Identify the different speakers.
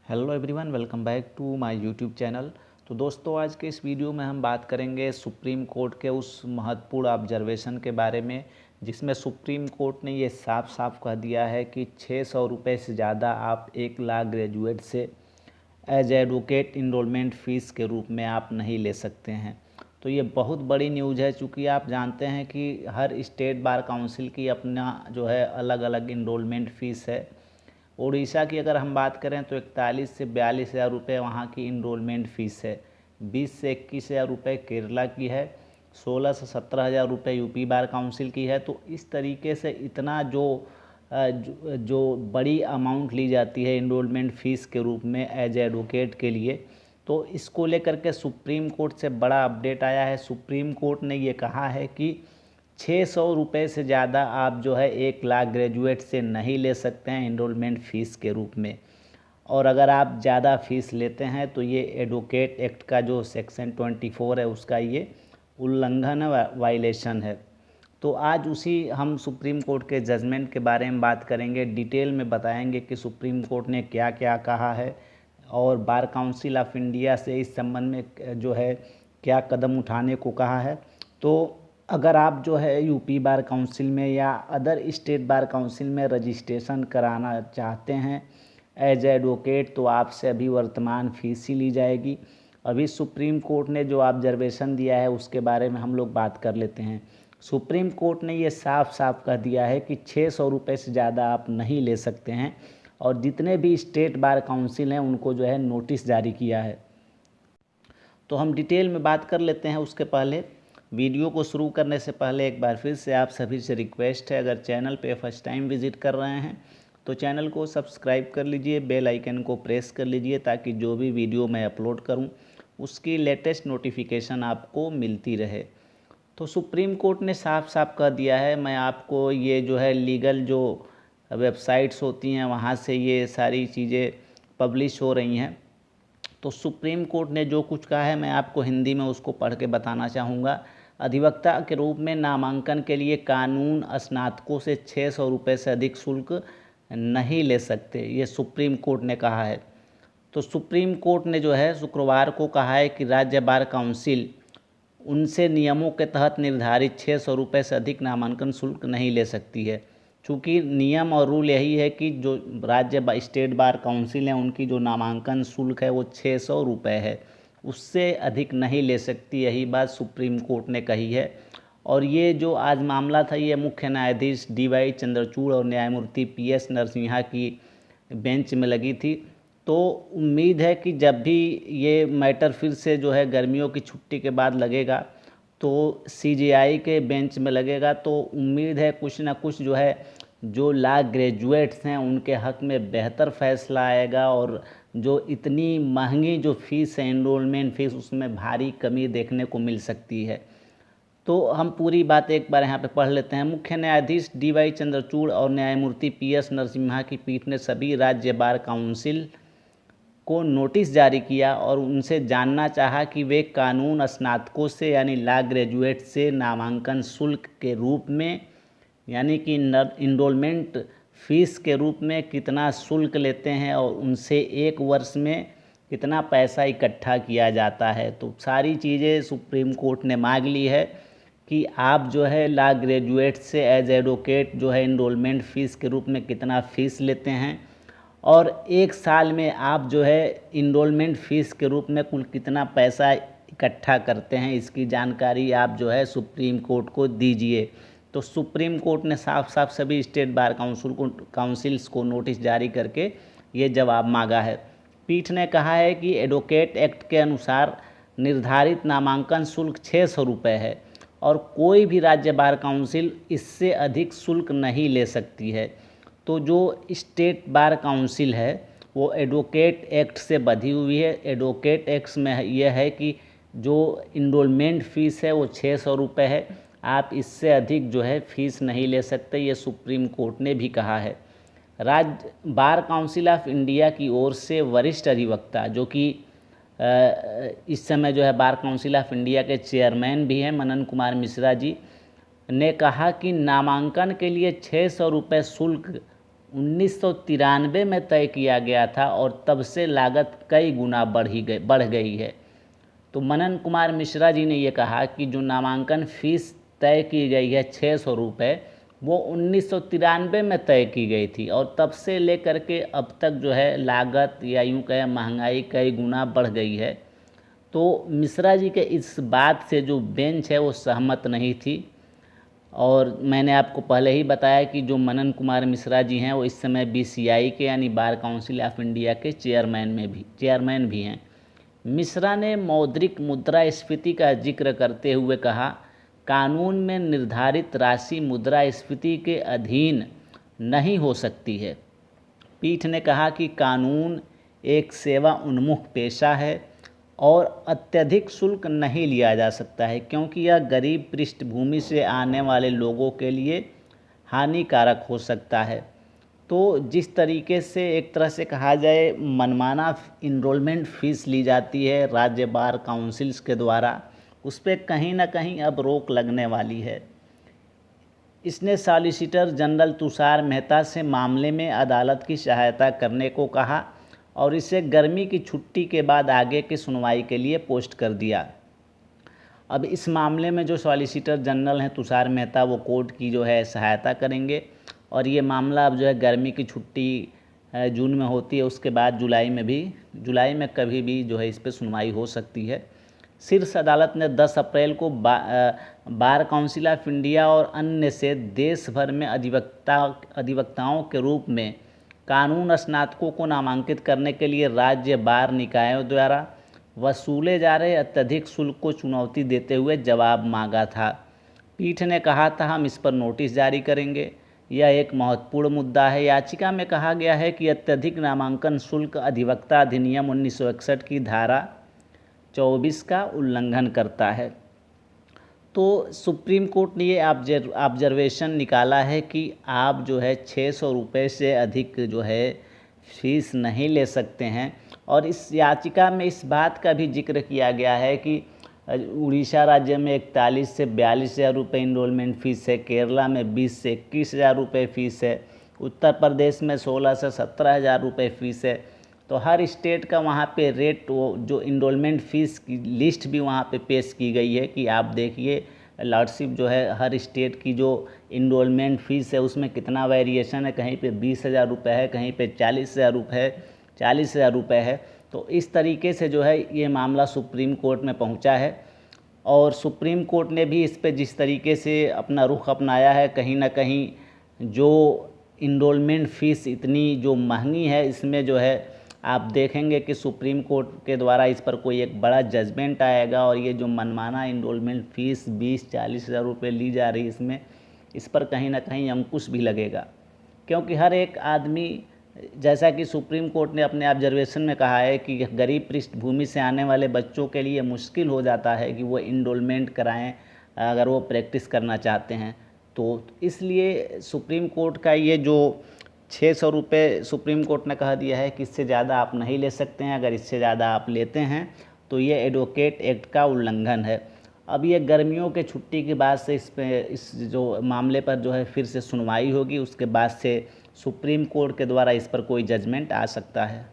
Speaker 1: Hello everyone, welcome back to my YouTube channel. तो दोस्तों, आज के इस वीडियो में हम बात करेंगे सुप्रीम कोर्ट के उस महत्वपूर्ण ऑब्जर्वेशन के बारे में जिसमें सुप्रीम कोर्ट ने ये साफ साफ कह दिया है कि 600 रुपये से ज़्यादा आप 1 लाख ग्रेजुएट से एज एडवोकेट इनरोलमेंट फ़ीस के रूप में आप नहीं ले सकते हैं। तो ये बहुत बड़ी न्यूज़ है, चूँकि आप जानते हैं कि हर स्टेट बार काउंसिल की अपना जो है अलग अलग इनरोलमेंट फ़ीस है। उड़ीसा की अगर हम बात करें तो 41 से 42 हज़ार रुपये वहाँ की इनरोलमेंट फ़ीस है। 20 से 21 हज़ार रुपये केरला की है। 16 से 17 हज़ार रुपये यूपी बार काउंसिल की है। तो इस तरीके से इतना जो बड़ी अमाउंट ली जाती है इनरोलमेंट फ़ीस के रूप में एज एडवोकेट के लिए, तो इसको लेकर के सुप्रीम कोर्ट से बड़ा अपडेट आया है। सुप्रीम कोर्ट ने ये कहा है कि 600 रुपये से ज़्यादा आप जो है 1 लाख ग्रेजुएट से नहीं ले सकते हैं इनरोलमेंट फ़ीस के रूप में। और अगर आप ज़्यादा फ़ीस लेते हैं तो ये एडवोकेट एक्ट का जो सेक्शन 24 है उसका ये उल्लंघन वायलेशन है। तो आज उसी हम सुप्रीम कोर्ट के जजमेंट के बारे में बात करेंगे, डिटेल में बताएंगे कि सुप्रीम कोर्ट ने क्या क्या कहा है और बार काउंसिल ऑफ इंडिया से इस संबंध में जो है क्या कदम उठाने को कहा है। तो अगर आप जो है यूपी बार काउंसिल में या अदर स्टेट बार काउंसिल में रजिस्ट्रेशन कराना चाहते हैं एज एडवोकेट, तो आपसे अभी वर्तमान फ़ीस ही ली जाएगी। अभी सुप्रीम कोर्ट ने जो ऑब्जर्वेशन दिया है उसके बारे में हम लोग बात कर लेते हैं। सुप्रीम कोर्ट ने ये साफ साफ कह दिया है कि 600 रुपये से ज़्यादा आप नहीं ले सकते हैं और जितने भी स्टेट बार काउंसिल हैं उनको जो है नोटिस जारी किया है। तो हम डिटेल में बात कर लेते हैं। उसके पहले वीडियो को शुरू करने से पहले एक बार फिर से आप सभी से रिक्वेस्ट है, अगर चैनल पे फर्स्ट टाइम विज़िट कर रहे हैं तो चैनल को सब्सक्राइब कर लीजिए, बेल आइकन को प्रेस कर लीजिए ताकि जो भी वीडियो मैं अपलोड करूं उसकी लेटेस्ट नोटिफिकेशन आपको मिलती रहे। तो सुप्रीम कोर्ट ने साफ साफ कह दिया है, मैं आपको ये जो है लीगल जो वेबसाइट्स होती हैं वहाँ से ये सारी चीज़ें पब्लिश हो रही हैं। तो सुप्रीम कोर्ट ने जो कुछ कहा है मैं आपको हिंदी में उसको पढ़ के बताना चाहूँगा। अधिवक्ता के रूप में नामांकन के लिए कानून स्नातकों से 600 रुपये से अधिक शुल्क नहीं ले सकते, ये सुप्रीम कोर्ट ने कहा है। तो सुप्रीम कोर्ट ने जो है शुक्रवार को कहा है कि राज्य बार काउंसिल उनसे नियमों के तहत निर्धारित 600 रुपये से अधिक नामांकन शुल्क नहीं ले सकती है। चूँकि नियम और रूल यही है कि जो राज्य स्टेट बार काउंसिल है उनकी जो नामांकन शुल्क है वो 600 रुपये है, उससे अधिक नहीं ले सकती, यही बात सुप्रीम कोर्ट ने कही है। और ये जो आज मामला था ये मुख्य न्यायाधीश DY चंद्रचूड़ और न्यायमूर्ति PS नरसिम्हा की बेंच में लगी थी। तो उम्मीद है कि जब भी ये मैटर फिर से जो है गर्मियों की छुट्टी के बाद लगेगा तो CJI के बेंच में लगेगा, तो उम्मीद है कुछ ना कुछ जो है जो लॉ ग्रेजुएट्स हैं उनके हक़ में बेहतर फैसला आएगा और जो इतनी महंगी जो फ़ीस है एनरोलमेंट फ़ीस उसमें भारी कमी देखने को मिल सकती है। तो हम पूरी बात एक बार यहाँ पे पढ़ लेते हैं। मुख्य न्यायाधीश DY चंद्रचूड़ और न्यायमूर्ति PS नरसिम्हा की पीठ ने सभी राज्य बार काउंसिल को नोटिस जारी किया और उनसे जानना चाहा कि वे कानून स्नातकों से यानी लॉ ग्रेजुएट से नामांकन शुल्क के रूप में यानी कि इनरोलमेंट फ़ीस के रूप में कितना शुल्क लेते हैं और उनसे एक वर्ष में कितना पैसा इकट्ठा किया जाता है। तो सारी चीज़ें सुप्रीम कोर्ट ने मांग ली है कि आप जो है लॉ ग्रेजुएट से एज एडवोकेट जो है इनरोलमेंट फ़ीस के रूप में कितना फ़ीस लेते हैं और एक साल में आप जो है इनरोलमेंट फ़ीस के रूप में कुल कितना पैसा इकट्ठा करते हैं, इसकी जानकारी आप जो है सुप्रीम कोर्ट को दीजिए। तो सुप्रीम कोर्ट ने साफ साफ सभी स्टेट बार काउंसिल्स को नोटिस जारी करके ये जवाब मांगा है। पीठ ने कहा है कि एडवोकेट एक्ट के अनुसार निर्धारित नामांकन शुल्क 600 रुपये है और कोई भी राज्य बार काउंसिल इससे अधिक शुल्क नहीं ले सकती है। तो जो स्टेट बार काउंसिल है वो एडवोकेट एक्ट से बधी हुई है। एडवोकेट एक्ट में यह है कि जो इनरोलमेंट फ़ीस है वो 600 रुपये है, आप इससे अधिक जो है फ़ीस नहीं ले सकते, ये सुप्रीम कोर्ट ने भी कहा है। राज्य बार काउंसिल ऑफ इंडिया की ओर से वरिष्ठ अधिवक्ता जो कि इस समय जो है बार काउंसिल ऑफ इंडिया के चेयरमैन भी हैं मनन कुमार मिश्रा जी ने कहा कि नामांकन के लिए 600 रुपये शुल्क 1993 में तय किया गया था और तब से लागत कई गुना बढ़ गई है। तो मनन कुमार मिश्रा जी ने ये कहा कि जो नामांकन फ़ीस तय की गई है 600 रुपये, वो 1993 में तय की गई थी और तब से लेकर के अब तक जो है लागत या यूँ कहें महंगाई कई गुना बढ़ गई है। तो मिश्रा जी के इस बात से जो बेंच है वो सहमत नहीं थी। और मैंने आपको पहले ही बताया कि जो मनन कुमार मिश्रा जी हैं वो इस समय BCI के यानी बार काउंसिल ऑफ इंडिया के चेयरमैन भी हैं। मिश्रा ने मौद्रिक मुद्रास्फीति का जिक्र करते हुए कहा, कानून में निर्धारित राशि मुद्रास्फीति के अधीन नहीं हो सकती है। पीठ ने कहा कि कानून एक सेवा उन्मुख पेशा है और अत्यधिक शुल्क नहीं लिया जा सकता है क्योंकि यह गरीब पृष्ठभूमि से आने वाले लोगों के लिए हानिकारक हो सकता है। तो जिस तरीके से एक तरह से कहा जाए मनमाना इनरोलमेंट फ़ीस ली जाती है राज्य बार काउंसिल्स के द्वारा, उस पर कहीं ना कहीं अब रोक लगने वाली है। इसने सॉलिसिटर जनरल तुषार मेहता से मामले में अदालत की सहायता करने को कहा और इसे गर्मी की छुट्टी के बाद आगे की सुनवाई के लिए पोस्ट कर दिया। अब इस मामले में जो सॉलिसिटर जनरल हैं तुषार मेहता, वो कोर्ट की जो है सहायता करेंगे और ये मामला अब जो है गर्मी की छुट्टी जून में होती है, उसके बाद जुलाई में कभी भी जो है इस पर सुनवाई हो सकती है। शीर्ष अदालत ने 10 अप्रैल को बार काउंसिल ऑफ इंडिया और अन्य से देश भर में अधिवक्ताओं के रूप में कानून स्नातकों को नामांकित करने के लिए राज्य बार निकायों द्वारा वसूले जा रहे अत्यधिक शुल्क को चुनौती देते हुए जवाब मांगा था। पीठ ने कहा था, हम इस पर नोटिस जारी करेंगे, यह एक महत्वपूर्ण मुद्दा है। याचिका में कहा गया है कि अत्यधिक नामांकन शुल्क अधिवक्ता अधिनियम 1961 की धारा 24 का उल्लंघन करता है। तो सुप्रीम कोर्ट ने ये ऑब्जर्वेशन निकाला है कि आप जो है 600 रुपये से अधिक जो है फीस नहीं ले सकते हैं। और इस याचिका में इस बात का भी जिक्र किया गया है कि उड़ीसा राज्य में 41 से 42 हज़ार रुपये इनरोलमेंट फ़ीस है, केरला में 20 से 21 हज़ार रुपये फ़ीस है, उत्तर प्रदेश में 16 से 17 हज़ार रुपये फ़ीस है। तो हर स्टेट का वहाँ पे रेट, वो जो इनरोलमेंट फ़ीस की लिस्ट भी वहाँ पे पेश की गई है कि आप देखिए लॉर्डशिप जो है हर स्टेट की जो इनरोलमेंट फ़ीस है उसमें कितना वेरिएशन है, कहीं पे 20,000 रुपये है, कहीं पे 40,000 रुपये है। तो इस तरीके से जो है ये मामला सुप्रीम कोर्ट में पहुंचा है और सुप्रीम कोर्ट ने भी इस पे जिस तरीके से अपना रुख अपनाया है, कहीं ना कहीं जो इनरोलमेंट फ़ीस इतनी जो महंगी है, इसमें जो है आप देखेंगे कि सुप्रीम कोर्ट के द्वारा इस पर कोई एक बड़ा जजमेंट आएगा और ये जो मनमाना इनरोलमेंट फ़ीस 20-40 हज़ार रुपये ली जा रही है, इस पर कहीं ना कहीं अंकुश भी लगेगा। क्योंकि हर एक आदमी, जैसा कि सुप्रीम कोर्ट ने अपने ऑब्जर्वेशन में कहा है कि गरीब पृष्ठभूमि से आने वाले बच्चों के लिए मुश्किल हो जाता है कि वो इनरोलमेंट कराएं अगर वो प्रैक्टिस करना चाहते हैं। तो इसलिए सुप्रीम कोर्ट का ये जो 600 रुपये सुप्रीम कोर्ट ने कह दिया है कि इससे ज़्यादा आप नहीं ले सकते हैं। अगर इससे ज़्यादा आप लेते हैं तो ये एडवोकेट एक्ट का उल्लंघन है। अब ये गर्मियों के छुट्टी के बाद से इस जो मामले पर जो है फिर से सुनवाई होगी, उसके बाद से सुप्रीम कोर्ट के द्वारा इस पर कोई जजमेंट आ सकता है।